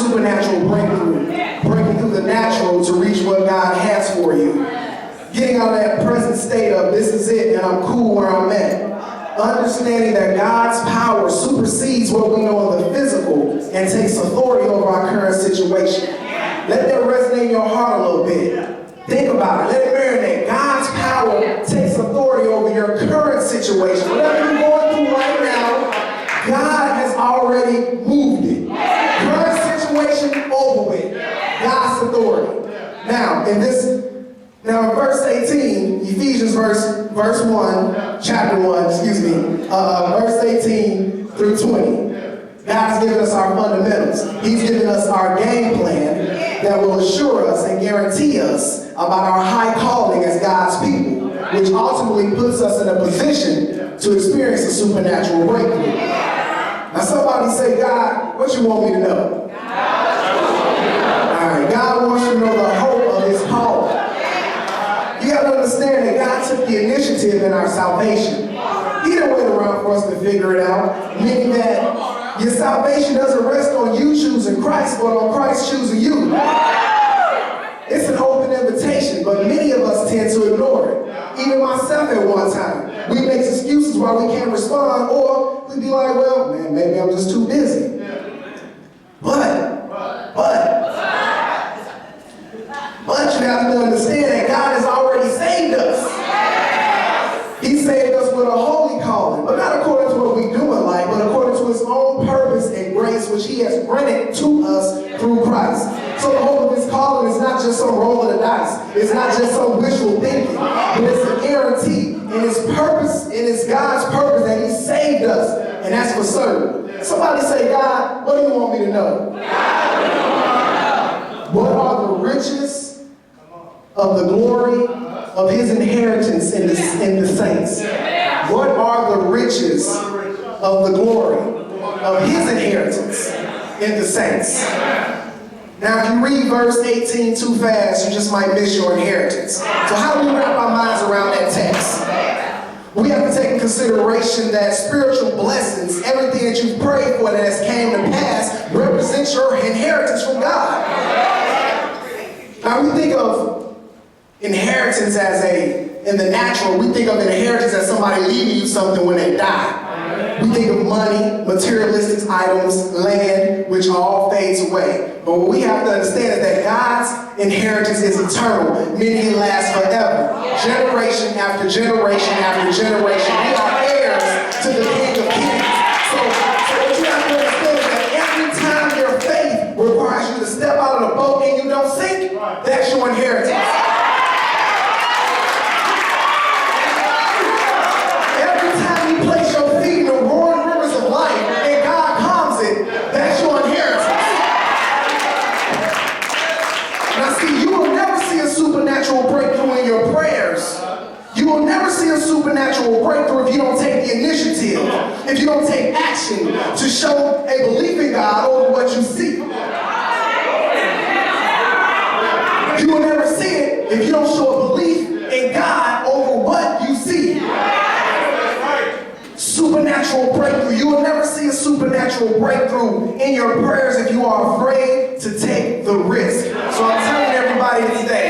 supernatural breakthrough. Breaking through the natural to reach what God has for you. Getting out of that present state of this is it and I'm cool where I'm at. Understanding that God's power supersedes what we know in the physical and takes authority over our current situation. Let that resonate in your heart a little bit. Think about it. Let it marinate. God's power takes authority over your current situation. Whatever you're going through right now, God has already moved it. Current situation over with. God's authority. Now, in verse 18, Ephesians verse 1, chapter 1, verse 18 through 20. God's given us our fundamentals. He's given us our game plan that will assure us and guarantee us about our high calling as God's people, which ultimately puts us in a position to experience a supernatural breakthrough. Now somebody say, God, what you want me to know? Alright, God wants you to know the hope of his calling. You got to understand that God took the initiative in our salvation. He didn't wait around for us to figure it out, meaning that your salvation doesn't rest on you choosing Christ, but on Christ choosing you. It's an open invitation, but many of us tend to ignore it. Even myself at one time. We make excuses why we can't respond, or we be like, well, man, maybe I'm just too busy. But you have to understand that God has already saved us. He saved us with a holy calling, but not according to what we do in life, but according to his own purpose and grace, which he has granted to us through Christ. So the hope of his calling is not just some roll of the dice. It's not just some wishful thinking, but it's a guarantee in his purpose, in his God's purpose that he saved us, and that's for certain. Somebody say, God, what do you want me to know? What are the riches of the glory of his inheritance in the saints? What are the riches of the glory of his inheritance in the saints? Now, if you read verse 18 too fast, you just might miss your inheritance. So how do we wrap our minds around that text? We have to take in consideration that spiritual blessings, everything that you've prayed for that has came to pass, represents your inheritance from God. Now, we think of inheritance in the natural, we think of inheritance as somebody leaving you something when they die. We think of money, materialistic items, land, which all fades away. But what we have to understand is that God's inheritance is eternal, meaning it lasts forever. Generation after generation after generation. We are heirs to the King of Kings. So what you have to understand is that every time your faith requires you to step out of the boat and you don't sink, that's your inheritance. Breakthrough in your prayers. You will never see a supernatural breakthrough if you don't take the initiative, if you don't take action to show a belief in God over what you see. You will never see it if you don't show a belief in God over what you see. Supernatural breakthrough. You will never see a supernatural breakthrough in your prayers if you are afraid to take the risk. So I'm telling everybody today,